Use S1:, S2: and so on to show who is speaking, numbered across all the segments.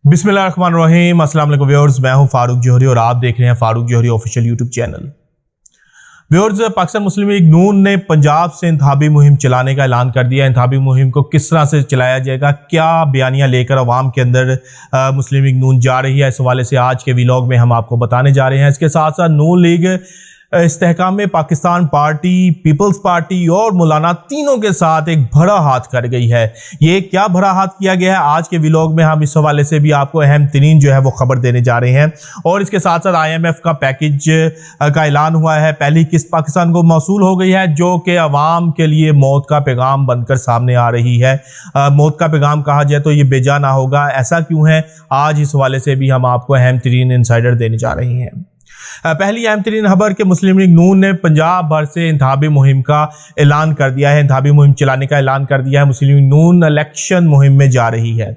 S1: बिस्मिल्लाहिर्रहमानिर्रहीम। अस्सलाम वालेकुम व्यूअर्स, मैं हूं फारूक जौहरी और आप देख रहे हैं Farooq Jauhari official YouTube channel. Viewers, Pakistan Muslim League Noon ने पंजाब से इंतखाबी मुहिम चलाने का ऐलान कर दिया। इंतखाबी मुहिम को किस तरह से चलाया जाएगा, क्या बयानियां लेकर अवाम के अंदर मुस्लिम लीग नून जा रही है, इस हवाले से आज के व्लॉग में हम आपको बताने जा रहे हैं। इसके साथ साथ नून लीग इस्तेहकाम में पाकिस्तान पार्टी, पीपल्स पार्टी और मौलाना तीनों के साथ एक भरा हाथ कर गई है। ये क्या भरा हाथ किया गया है, आज के व्लॉग में हम इस हवाले से भी आपको अहम तरीन जो है वो खबर देने जा रहे हैं। और इसके साथ साथ IMF का पैकेज का ऐलान हुआ है, पहली किस्त पाकिस्तान को मौसूल हो गई है, जो कि अवाम के लिए मौत का पैगाम बनकर सामने आ रही है। मौत का पैगाम कहा जाए तो ये बेजा ना होगा, ऐसा क्यों है, आज इस हवाले से भी हम आपको अहम तरीन इंसाइडर देने जा रहे हैं। पहली अहम तरीन खबर कि मुस्लिम लीग नून ने पंजाब भर से इंतखाबी मुहिम का ऐलान कर दिया है, इंतखाबी मुहिम चलाने का ऐलान कर दिया है। मुस्लिम लीग नून इलेक्शन मुहिम में जा रही है।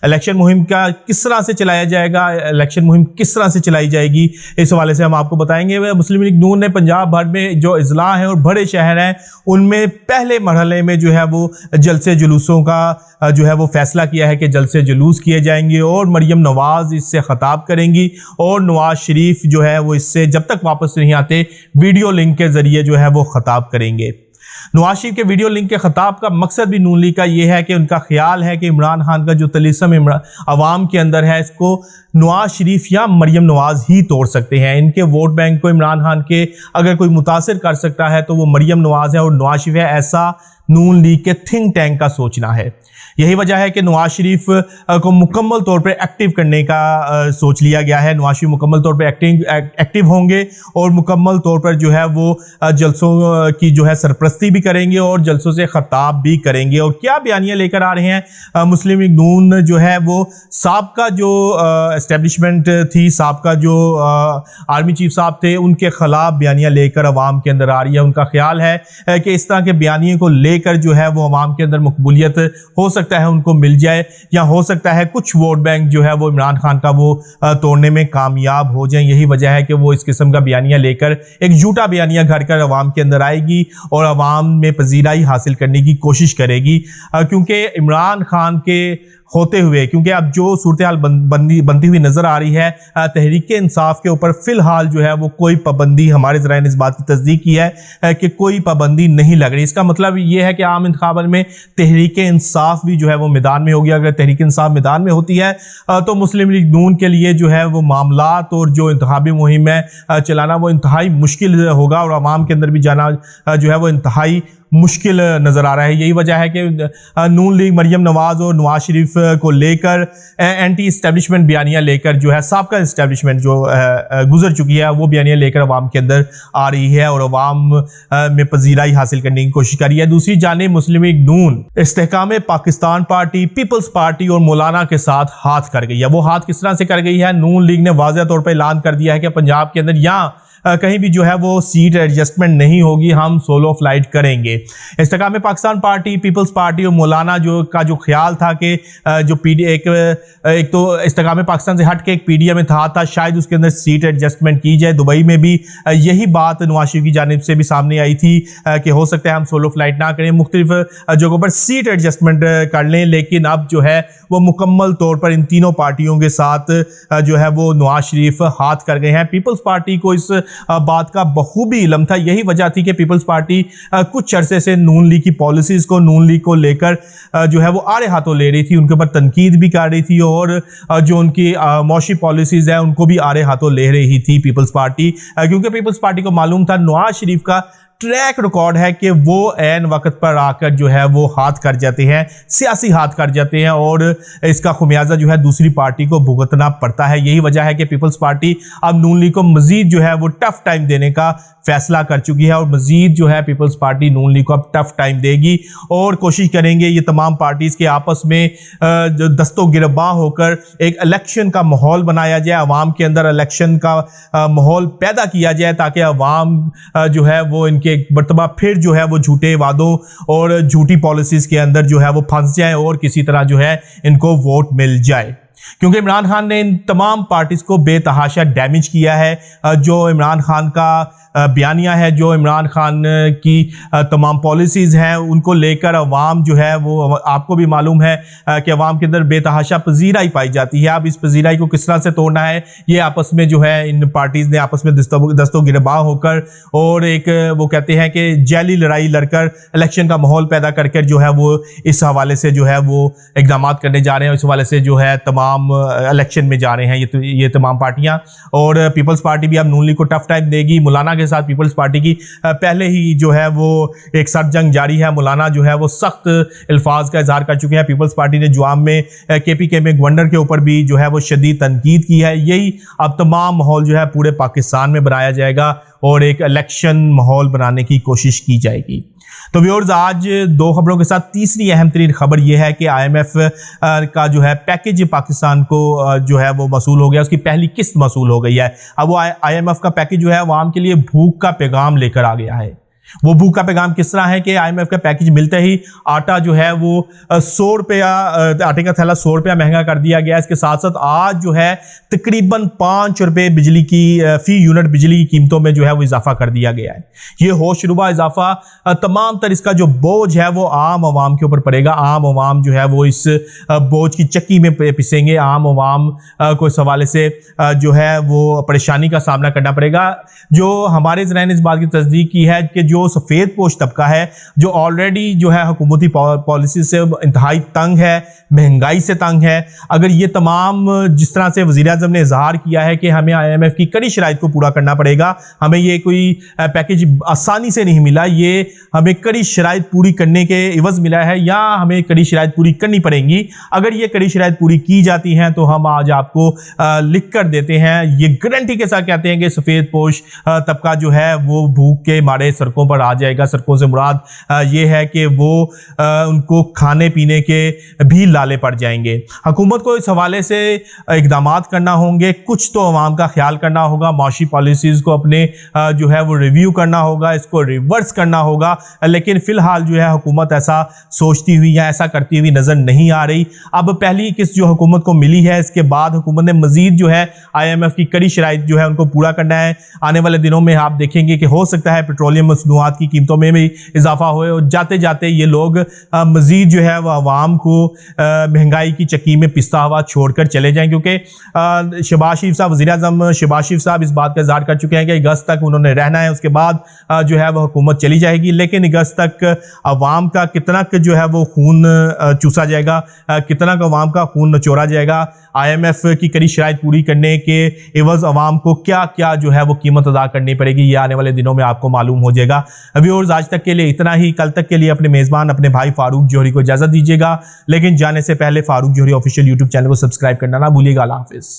S1: इलेक्शन मुहिम का किस तरह से चलाया जाएगा, इलेक्शन मुहिम किस तरह से चलाई जाएगी, इस हवाले से हम आपको बताएंगे। मुस्लिम लीग नून ने पंजाब भर में जो अजला हैं और बड़े शहर हैं उनमें पहले मरहले में जो है वो जलसे जुलूसों का जो है वो फैसला किया है कि जलसे जुलूस किए जाएंगे और मरियम नवाज इससे खिताब करेंगी और नवाज शरीफ जो है वो इससे जब तक वापस नहीं आते वीडियो लिंक के जरिए जो है वो खिताब करेंगे। नवाज शरीफ के वीडियो लिंक के खिताब का मकसद भी नून लीग का ये है कि उनका ख्याल है कि इमरान खान का जो तलिस्म अवाम के अंदर है, इसको नवाज शरीफ या मरियम नवाज ही तोड़ सकते हैं। इनके वोट बैंक को इमरान खान के अगर कोई मुतासिर कर सकता है तो वो मरियम नवाज है और नवाज शरीफ है, ऐसा नून लीग के थिंक टैंक का सोचना है। यही वजह है कि नवाज शरीफ को मुकम्मल तौर पर एक्टिव करने का सोच लिया गया है। नवाज शरीफ मुकम्मल तौर पर एक्टिव होंगे और मुकम्मल तौर पर जो है वो जलसों की जो है सरपरस्ती भी करेंगे और जलसों से खिताब भी करेंगे। और क्या बयानियां लेकर आ रहे हैं मुस्लिम लीग नून जो है वो साबका जो एस्टेब्लिशमेंट थी, साबका जो आर्मी चीफ साहब थे, उनके खिलाफ बयानियां लेकर अवाम के अंदर आ रही है। उनका ख्याल है कि इस तरह के बयानियों को लेकर जो है वो अवाम के अंदर मकबूलियत हो सकता है उनको मिल जाए, या हो सकता है कुछ वोट बैंक जो है वो इमरान खान का वो तोड़ने में कामयाब हो जाए। यही वजह है कि वो इस किस्म का बयानिया लेकर एक झूठा बयानिया घर कर अवाम के अंदर आएगी और अवाम में पजीराई हासिल करने की कोशिश करेगी। क्योंकि इमरान खान के होते हुए, क्योंकि अब जो सूरत हाल बनती हुई नजर आ रही है, तहरीक इंसाफ के ऊपर फिलहाल जो है वो कोई पाबंदी, हमारे ज़राए ने इस बात की तस्दीक की है कि कोई पाबंदी नहीं लग रही। इसका मतलब ये है कि आम इंतखाबात में तहरीक इंसाफ भी जो है वो मैदान में होगी। अगर तहरीक इंसाफ मैदान में होती है तो मुस्लिम लीग नून के लिए जो है वो मामलात और जो इंतखाबी मुहिम है चलाना वो इंतहाई मुश्किल होगा और अवाम के अंदर भी जाना जो है वो इंतहाई मुश्किल नज़र आ रहा है। यही वजह है कि नून लीग मरियम नवाज और नवाज शरीफ को लेकर एंटी इस्टेब्लिशमेंट बयानियां लेकर जो है साबका इस्टेब्लिशमेंट जो गुजर चुकी है वो बयानियां लेकर अवाम के अंदर आ रही है और अवाम में पजीराई हासिल करने की कोशिश कर रही है। दूसरी जानिब मुस्लिम लीग नून इस्तेहकाम पाकिस्तान पार्टी, पीपल्स पार्टी और मौलाना के साथ हाथ कर गई है। वो हाथ किस तरह से कर गई है, नून लीग ने वाज़ेह तौर पर ऐलान कर दिया है कि पंजाब के अंदर यहाँ कहीं भी जो है वो सीट एडजस्टमेंट नहीं होगी, हम सोलो फ्लाइट करेंगे। इस्तेहकाम पाकिस्तान पार्टी, पीपल्स पार्टी और मौलाना जो ख्याल था कि जो एक तो इस्तेहकाम पाकिस्तान से हट के एक PDM में था शायद उसके अंदर सीट एडजस्टमेंट की जाए। दुबई में भी यही बात नवाज शरीफ की जानिब से भी सामने आई थी कि हो सकता है हम सोलो फ्लाइट ना करें, मुख्तलिफ जगहों पर सीट एडजस्टमेंट कर लें। लेकिन अब जो है वो मुकम्मल तौर पर इन तीनों पार्टियों के साथ जो है वो नवाज शरीफ हाथ कर गए हैं। पीपल्स पार्टी को इस बात का बखूबी इल्म था। यही वजह थी कि पीपल्स पार्टी कुछ अरसे से नून लीग की पॉलिसीज को, नून लीग को लेकर जो है वो आड़े हाथों ले रही थी, उनके ऊपर तनकीद भी कर रही थी और जो उनकी मौशी पॉलिसीज है उनको भी आड़े हाथों ले रही थी पीपल्स पार्टी। क्योंकि पीपल्स पार्टी को मालूम था नवाज शरीफ का ट्रैक रिकॉर्ड है कि वो ऐन वक्त पर आकर जो है वो हाथ कर जाते हैं, सियासी हाथ कर जाते हैं और इसका खुमियाजा जो है दूसरी पार्टी को भुगतना पड़ता है। यही वजह है कि पीपल्स पार्टी अब नून लीग को मजीद जो है वो टफ टाइम देने का फैसला कर चुकी है और मजीद जो है पीपल्स पार्टी नून लीग को अब टफ टाइम देगी और कोशिश करेंगे ये तमाम पार्टीज के आपस में जो दस्तों गिरबां होकर एक इलेक्शन का माहौल बनाया जाए, अवाम के अंदर इलेक्शन का माहौल पैदा किया जाए ताकि अवाम जो है वो इनके एक मरतबा फिर जो है वो झूठे वादों और झूठी पॉलिसीज के अंदर जो है वो फंस जाए और किसी तरह जो है इनको वोट मिल जाए। क्योंकि इमरान खान ने इन तमाम पार्टीज को बेतहाशा डैमेज किया है। जो इमरान खान का बयानिया है, जो इमरान खान की तमाम पॉलिसीज़ हैं, उनको लेकर अवाम जो है वो, आपको भी मालूम है कि अवाम के अंदर बेतहाशा पजीराई पाई जाती है। अब इस पजीराई को किस तरह से तोड़ना है, ये आपस में जो है इन पार्टीज़ ने आपस में दस्तों गिरबां होकर और एक वो कहते हैं कि जैली लड़ाई लड़कर इलेक्शन का माहौल पैदा करके जो है वो इस हवाले से जो है वो इक़दाम करने जा रहे हैं। इस हवाले से जो है तमाम इलेक्शन में जा रहे हैं ये तमाम पार्टियाँ। और पीपल्स पार्टी भी अब नून लीग को टफ टाइम देगी। मौलाना के साथ पीपल्स पार्टी की पहले ही जो है वो एक सख्त जंग जारी है। मौलाना जो है वो सख्त अल्फाज का इजहार कर चुके हैं। पीपल्स पार्टी ने जुआम में KPK में गवर्नर के ऊपर भी जो है वो शदीद तनकीद की है। यही अब तमाम माहौल जो है पूरे पाकिस्तान में बनाया जाएगा और एक इलेक्शन माहौल बनाने की कोशिश की जाएगी। तो व्यूअर्स, आज दो खबरों के साथ तीसरी अहम तरीन खबर यह है कि IMF का जो है पैकेज पाकिस्तान को जो है वो मसूल हो गया, उसकी पहली किस्त मसूल हो गई है। अब वो IMF का पैकेज जो है अवाम के लिए भूख का पैगाम लेकर आ गया है। वो भूख का पैगाम किस तरह है कि IMF का पैकेज मिलते ही आटा जो है वो 100 रुपया, आटे का थैला 100 रुपया महंगा कर दिया गया। इसके साथ साथ आज जो है तकरीबन 5 रुपये बिजली की फी यूनिट बिजली की कीमतों में जो है वो इजाफा कर दिया गया है। ये होशरुबा इजाफा तमाम तर इसका जो बोझ है वो आम आवाम के ऊपर पड़ेगा। आम आवाम जो है वो इस बोझ की चक्की में पिसेंगे। आम आवाम को इस हवाले से जो है वो परेशानी का सामना करना पड़ेगा। जो हमारे ज़राए ने इस बात की तस्दीक की है कि जो सफ़ेद पोश तबका है, जो ऑलरेडी जो है हुकूमती पॉलिसी से इंतहाई तंग है, महंगाई से तंग है, अगर ये तमाम जिस तरह से वज़ीर आज़म ने इजहार किया है कि हमें IMF की कड़ी शराइत को पूरा करना पड़ेगा, हमें ये कोई पैकेज आसानी से नहीं मिला, ये हमें कड़ी शराइत पूरी करने के इवज़ मिला है या हमें कड़ी शराइत पूरी करनी पड़ेंगी। अगर ये कड़ी शराइत पूरी की जाती हैं तो हम आज आपको लिख कर देते हैं, ये गारंटी के साथ कहते हैं कि सफ़ेद पोश तबका जो है वो भूख के मारे सड़कों पर आ जाएगा। सड़कों से मुराद ये है कि वो उनको खाने पीने के भी लाले पड़ जाएंगे। हुकूमत को इस हवाले से इक़दाम करना होंगे। कुछ तो अवाम का ख्याल करना होगा, माशी पॉलिसीज़ को अपने जो है वो रिव्यू करना होगा, इसको रिवर्स करना होगा। लेकिन फ़िलहाल जो है हुकूमत ऐसा सोचती हुई या ऐसा करती हुई नज़र नहीं आ रही। अब पहली किस्त जो हुकूमत को मिली है, इसके बाद हुकूमत ने मज़ीद जो है IMF की कड़ी शराइत जो है उनको पूरा करना है। आने वाले दिनों में आप देखेंगे कि हो सकता है पेट्रोलियम मसनूआत की कीमतों में भी इजाफा होए और जाते जाते ये लोग मज़ीद जो है वह आवाम को महंगाई की चक्की में पिसता हुआ छोड़कर चले जाएं। क्योंकि शहबाज शरीफ साहब, वज़ीर आज़म शहबाज शरीफ साहब इस बात का इज़हार कर चुके हैं कि अगस्त तक उन्होंने रहना है, उसके बाद जो है वह हुकूमत चली जाएगी। लेकिन अगस्त तक अवाम का कितना जो है वो खून चूसा जाएगा, कितना का अवाम का खून नचोड़ा जाएगा, IMF की कड़ी शराइत पूरी करने के एवज़ अवाम को क्या क्या जो है वो कीमत अदा करनी पड़ेगी, ये आने वाले दिनों में आपको मालूम हो जाएगा। व्यूअर्स, आज तक के लिए इतना ही। कल तक के लिए अपने मेज़बान अपने भाई फारूक जौहरी को इजाज़त दीजिएगा। लेकिन जाने से पहले Farooq Jauhari official YouTube channel को सब्सक्राइब करना ना भूलिएगा। अल्लाह हाफ़िज़।